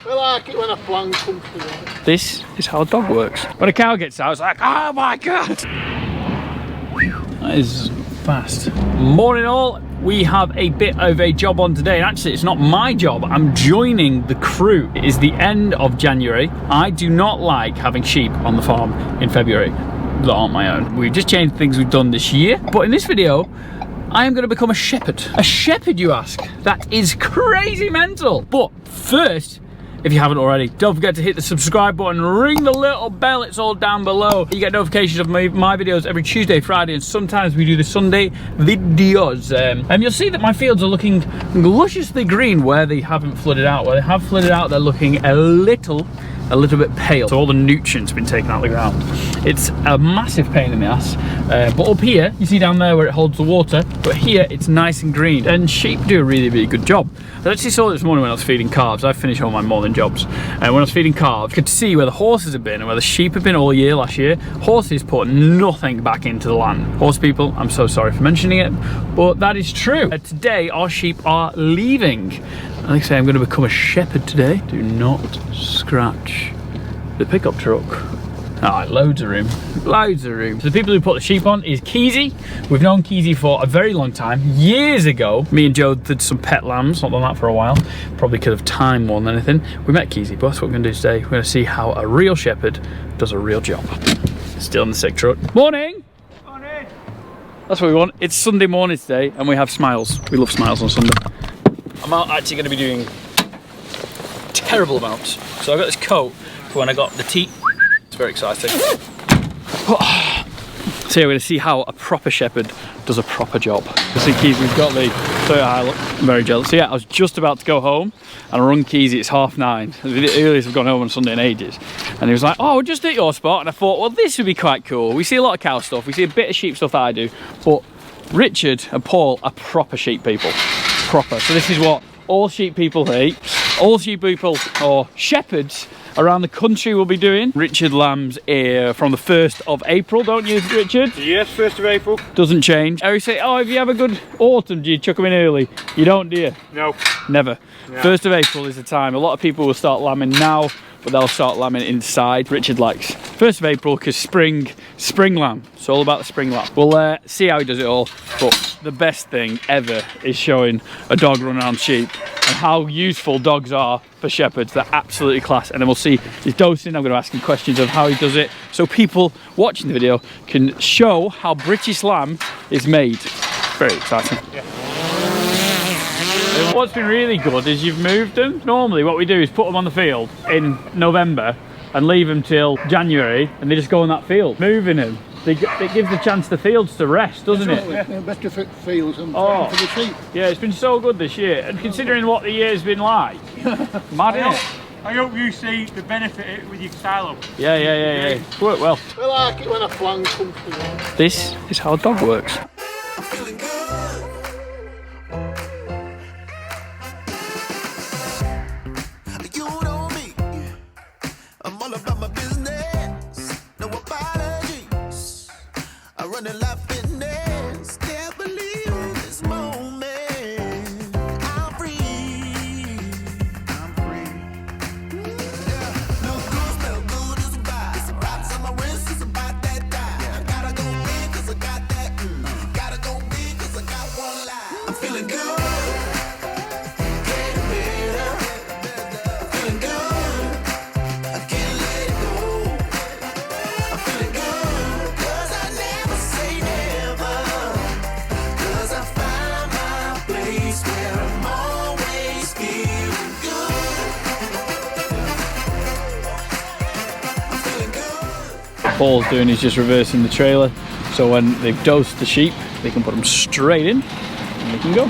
I like it when a plan comes together. This is how a dog works. When a cow gets out, it's like, oh my god! That is fast. Morning all. We have a bit of a job on today. Actually, it's not my job. I'm joining the crew. It is the end of January. I do not like having sheep on the farm in February that aren't my own. We've just changed things we've done this year. But in this video, I am going to become a shepherd. A shepherd, you ask? That is crazy mental. But first, if you haven't already, don't forget to hit the subscribe button, ring the little bell, it's all down below. You get notifications of my videos every Tuesday, Friday, and sometimes we do the Sunday videos. And you'll see that my fields are looking lusciously green where they haven't flooded out. Where they have flooded out, they're looking a little bit pale. So all the nutrients have been taken out of the ground. It's a massive pain in the ass. But up here, you see down there where it holds the water, but here it's nice and green. And sheep do a really good job. I actually saw this morning when I was feeding calves. I finished all my morning jobs. And when I was feeding calves, I could see where the horses have been and where the sheep have been all year last year. Horses put nothing back into the land. Horse people, I'm so sorry for mentioning it, but that is true. Today, our sheep are leaving. Like I say, I'm going to become a shepherd today. Do not scratch the pickup truck. Ah, loads of room, loads of room. So the people who put the sheep on is Keye. We've known Keye for a very long time. Years ago, me and Joe did some pet lambs, not done that for a while. Probably could have time more than anything. We met Keye, but that's what we're going to do today. We're going to see how a real shepherd does a real job. Still in the sick truck. Morning! Morning! That's what we want. It's Sunday morning today, and we have smiles. We love smiles on Sunday. I'm actually going to be doing terrible amounts. So I got this coat for when I got the teat. It's very exciting. So yeah, we're going to see how a proper shepherd does a proper job. See, Keye, we've got the Toyota Hilux. I'm very jealous. So yeah, I was just about to go home and I rung Keye, it's 9:30. The earliest I've gone home on Sunday in ages. And he was like, oh, we're just at your spot. And I thought, well, this would be quite cool. We see a lot of cow stuff. We see a bit of sheep stuff that I do. But Richard and Paul are proper sheep people. Proper. So this is what all sheep people hate. All sheep people, or shepherds, around the country will be doing. Richard lambs from the 1st of April, don't you, Richard? Yes, 1st of April. Doesn't change. I always say, oh, if you have a good autumn, do you chuck them in early? You don't, do you? No. Never. No. 1st of April is the time. A lot of people will start lambing now, but they'll start lambing inside. Richard likes 1st of April because spring lamb. It's all about the spring lamb. We'll see how he does it all. But the best thing ever is showing a dog run around sheep and how useful dogs are for shepherds. They're absolutely class. And then we'll see his dosing. I'm going to ask him questions of how he does it so people watching the video can show how British lamb is made. Very exciting. Yeah. What's been really good is you've moved them. Normally what we do is put them on the field in November and leave them till January and they just go on that field. Moving them, it gives the chance the fields to rest, doesn't it? Yeah, better fields and for the sheep. Yeah, it's been so good this year. And considering what the year's been like, mad, isn't it? I hope you see the benefit with your silo. Yeah. Work well. I like it when a plan comes together. This is how a dog works. Paul's doing is just reversing the trailer, so when they've dosed the sheep they can put them straight in and they can go.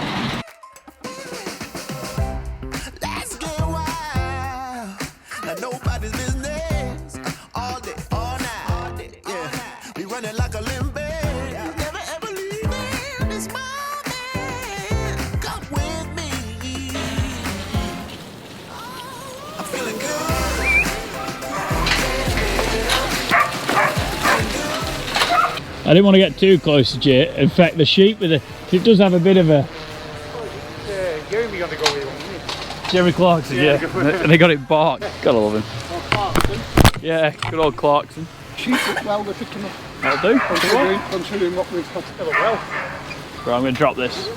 I didn't want to get too close to Jay. In fact, the sheep with it does have a bit of a... Jeremy got to go with one. Jeremy Clarkson, yeah. And they got it barked. Gotta love him. Yeah, good old Clarkson. Sheep as well, they're picking up. That'll do. Considering what we've got. Well, Right, I'm gonna drop this.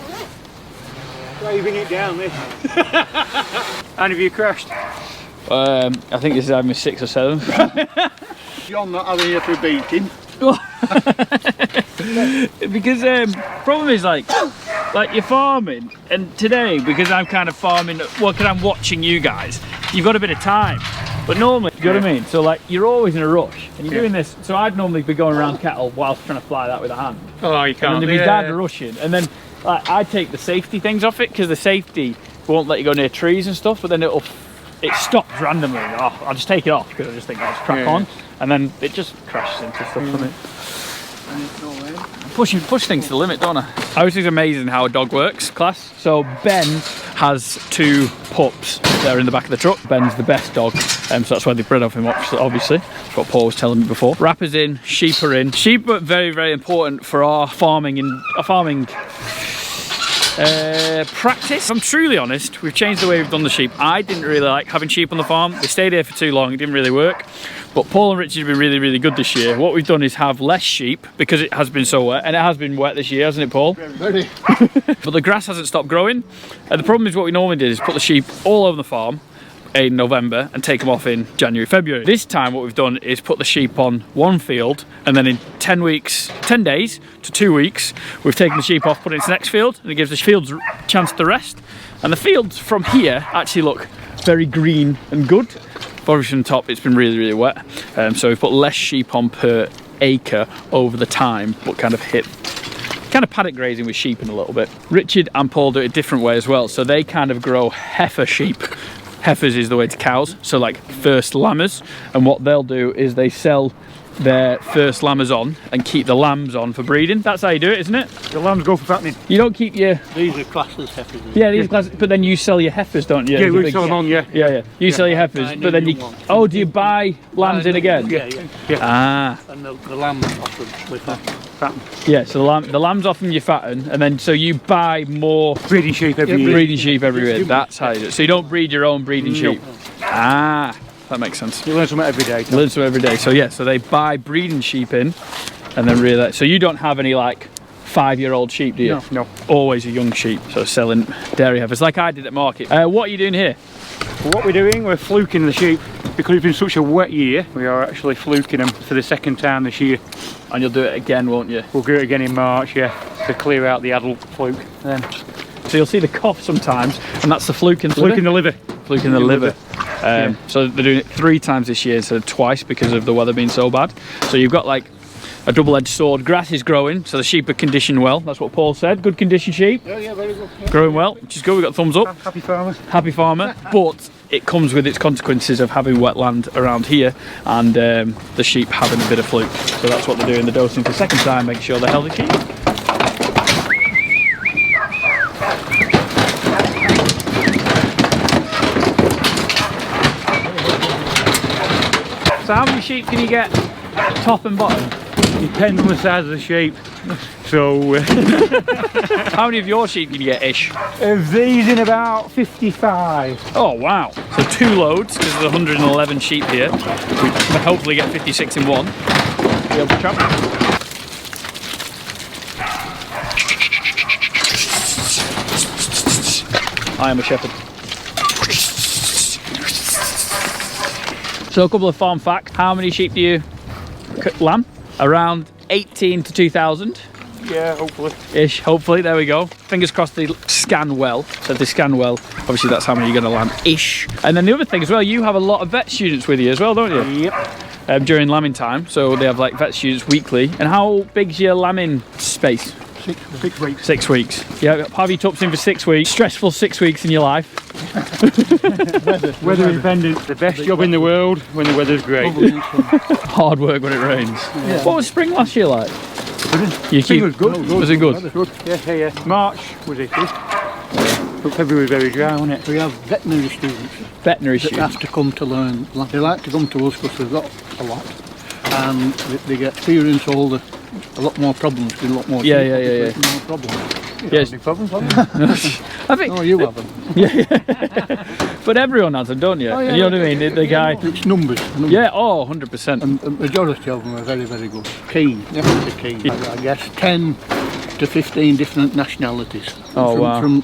waving it down this. And have you crashed? I think this is having 6 or 7. John not having here for beating. Because problem is like you're farming, and today because I'm kind of farming, well, because I'm watching you guys, you've got a bit of time. But normally, you know what I mean? So like you're always in a rush, and you're doing this. So I'd normally be going around cattle whilst trying to fly that with a hand. Oh, you can't. And then there'd be dad rushing, and then like I take the safety things off it because the safety won't let you go near trees and stuff. But then it stops randomly. Oh, I'll just take it off because I just think I'll just crack on, and then it just crashes into stuff on it. Push things to the limit, don't I? I always think it's amazing how a dog works, class. So Ben has 2 pups there in the back of the truck. Ben's the best dog, so that's why they bred off him, obviously. That's what Paul was telling me before. Wrappers in, sheep are in. Sheep are very, very important for our farming practice. If I'm truly honest, we've changed the way we've done the sheep. I didn't really like having sheep on the farm. They stayed here for too long, it didn't really work. But Paul and Richard have been really, really good this year. What we've done is have less sheep because it has been so wet, and it has been wet this year, hasn't it, Paul? Very. But the grass hasn't stopped growing. And the problem is what we normally did is put the sheep all over the farm in November and take them off in January, February. This time what we've done is put the sheep on one field, and then in 10 days to 2 weeks, we've taken the sheep off, put it into the next field, and it gives the fields a chance to rest. And the fields from here actually look very green and good. Obviously from the top it's been really, really wet. So we've put less sheep on per acre over the time, but kind of paddock grazing with sheep in a little bit. Richard and Paul do it a different way as well. So they kind of grow heifer sheep. Heifers is the way to cows, so like first lammers, and what they'll do is they sell their first lammers on and keep the lambs on for breeding. That's how you do it, isn't it? The lambs go for fattening. You don't keep your... These are classed as heifers. Yeah, these are classed, but then you sell your heifers, don't you? Yeah, we sell them on, yeah. Yeah. You sell your heifers, but then you... Oh, do you buy lambs in again? Yeah. Ah. And the lambs often with fatten. Yeah, so the lambs often you fatten, and then so you buy more... Breeding sheep every year. Breeding sheep every year, that's how you do it. So you don't breed your own breeding sheep? Ah. That makes sense. You learn something every day. You learn something every day. So yeah, so they buy breeding sheep in, and then really. So you don't have any like 5-year-old sheep, do you? No. Always a young sheep. So selling dairy heifers, like I did at market. What are you doing here? Well, what we're doing, we're fluking the sheep because it's been such a wet year. We are actually fluking them for the 2nd time this year. And you'll do it again, won't you? We'll do it again in March, yeah, to clear out the adult fluke. Then. So you'll see the cough sometimes, and that's the fluking the liver. Fluking the liver. So they're doing it 3 times this year instead of twice because of the weather being so bad. So you've got like a double-edged sword. Grass is growing, so the sheep are conditioned well. That's what Paul said. Good conditioned sheep. Yeah, very good. Yeah. Growing well, which is good. We got thumbs up. Happy farmer. Happy farmer. But it comes with its consequences of having wet land around here, and the sheep having a bit of fluke. So that's what they're doing. They're dosing for the 2nd time, make sure they're healthy sheep. So how many sheep can you get top and bottom? Depends on the size of the sheep. So How many of your sheep can you get ish? of these in about 55. Oh wow. So 2 loads, because there's 111 sheep here. We can hopefully get 56 in one. Be able to travel. I am a shepherd. So a couple of farm facts. How many sheep do you lamb? Around 18 to 2,000. Yeah, hopefully. Ish, hopefully, there we go. Fingers crossed they scan well. So if they scan well, obviously that's how many you're going to lamb, ish. And then the other thing as well, you have a lot of vet students with you as well, don't you? Yep. During lambing time, so they have like vet students weekly. And how big's your lambing space? 6 weeks. 6 weeks. Yeah, have you tucked in for 6 weeks? Stressful 6 weeks in your life. Weather independent. The best job in the world when the weather's great. Hard work when it rains. Yeah. What was spring last year like? Spring was good. Was it good? Good. Yeah. March was it? But February was very dry, wasn't it? We have veterinary students Veterinary that students. have to come to learn. They like to come to us because we've got a lot, and they get experience a lot more problems, with a lot more. Yeah. More problems. Yes. No problems, I think. Oh, you have them. Yeah. But everyone has them, don't you? Oh, yeah, You know what I mean? The guy. It's numbers. Yeah. Oh, 100%. And the majority of them are very, very good. Keen, definitely keen. Yeah. I guess 10 to 15 different nationalities. Oh, wow. From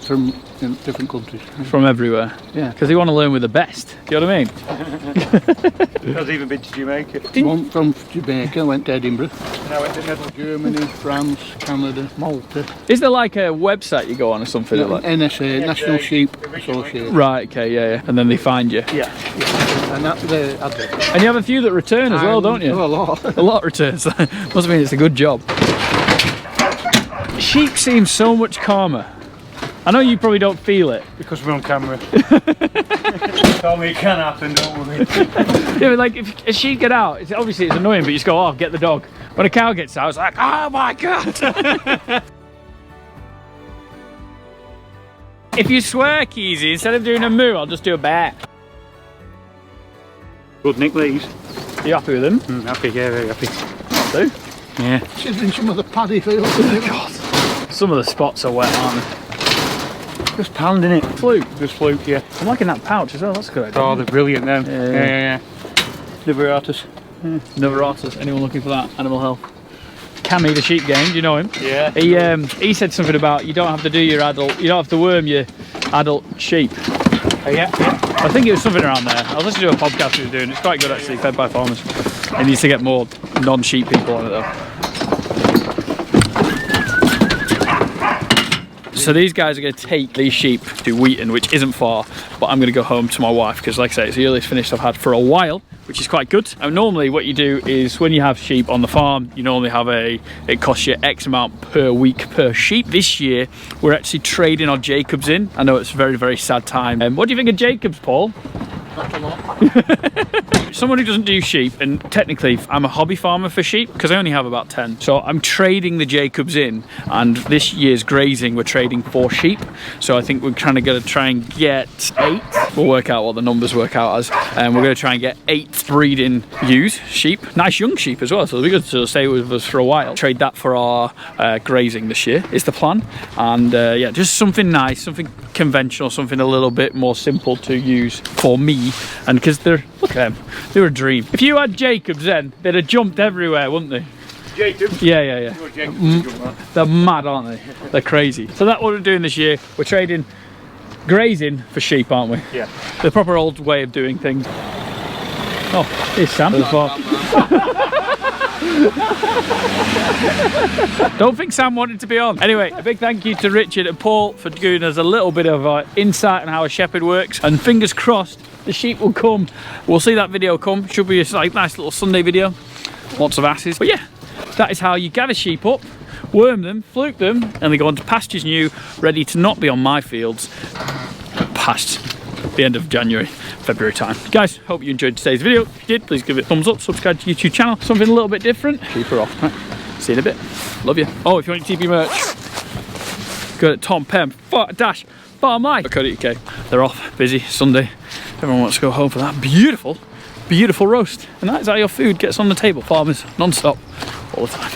different countries. From everywhere. Yeah. Because they want to learn with the best. Do you know what I mean? I've even been to Jamaica. One from Jamaica, went to Edinburgh. And I went to Netherlands. Germany, France, Canada, Malta. Is there like a website you go on or something? Yeah, Like? NSA, National Sheep Association. Right, okay, yeah. And then they find you. Yeah. And that's the advert. And you have a few that return as well, don't you? Oh, a lot. A lot returns. Must mean it's a good job. Sheep seem so much calmer. I know you probably don't feel it. Because we're on camera. Tell me it can happen, don't worry. Yeah, but like if a sheep get out, obviously it's annoying, but you just go, oh, get the dog. When a cow gets out, it's like, oh my God. If you swear, Keezy, instead of doing a moo, I'll just do a bear. Good Nick Lees. Are you happy with them? Happy, yeah, very happy. I'll do. Yeah. She's in some of the paddy fields. God. Some of the spots are wet, aren't they? Just pounding it. Fluke. Just fluke, yeah. I'm liking that pouch as well, that's a good idea. Oh, they're brilliant then. Yeah. Liberatus. Novaratus, anyone looking for that? Animal health. Cammy, the sheep game, do you know him? Yeah. He said something about you don't have to do your adult, you don't have to worm your adult sheep. Yeah. I think it was something around there. I was listening to a podcast he was doing. It's quite good actually, fed by farmers. He needs to get more non-sheep people on it though. So these guys are going to take these sheep to Wheaton, which isn't far, but I'm going to go home to my wife because, like I say, it's the earliest finish I've had for a while, which is quite good. And normally what you do is when you have sheep on the farm, you normally have it costs you X amount per week per sheep. This year, we're actually trading our Jacobs in. I know it's a very, very sad time. What do you think of Jacobs, Paul? Not a lot. Someone who doesn't do sheep, and technically I'm a hobby farmer for sheep because I only have about 10. So I'm trading the Jacobs in, and this year's grazing we're trading 4 sheep. So I think we're trying to try and get 8. We'll work out what the numbers work out as. And we're going to try and get 8 breeding ewes, sheep. Nice young sheep as well, so they'll be good to stay with us for a while. Trade that for our grazing this year is the plan. And yeah, just something nice, something conventional, something a little bit more simple to use for me. And because they're, look at them, they're a dream. If you had Jacobs then, they'd have jumped everywhere, wouldn't they? Jacobs? Yeah. They're mad, aren't they? They're crazy. So that's what we're doing this year. We're trading grazing for sheep, aren't we? Yeah. The proper old way of doing things. Oh, here's Sam. Don't think Sam wanted to be on. Anyway, a big thank you to Richard and Paul for giving us a little bit of insight on how a shepherd works, and fingers crossed the sheep will come. We'll see that video come. Should be a nice little Sunday video. Lots of asses. But yeah, that is how you gather sheep up, worm them, fluke them, and they go on to pastures new, ready to not be on my fields past the end of January, February time. Guys, hope you enjoyed today's video. If you did, please give it a thumbs up, subscribe to the YouTube channel. Something a little bit different. Keep her off. Right. See you in a bit. Love you. Oh, if you want your TP merch, go to Tom Pem _Farm.co.uk. They're off, busy, Sunday. Everyone wants to go home for that beautiful roast. And that is how your food gets on the table. Farmers, non-stop, all the time.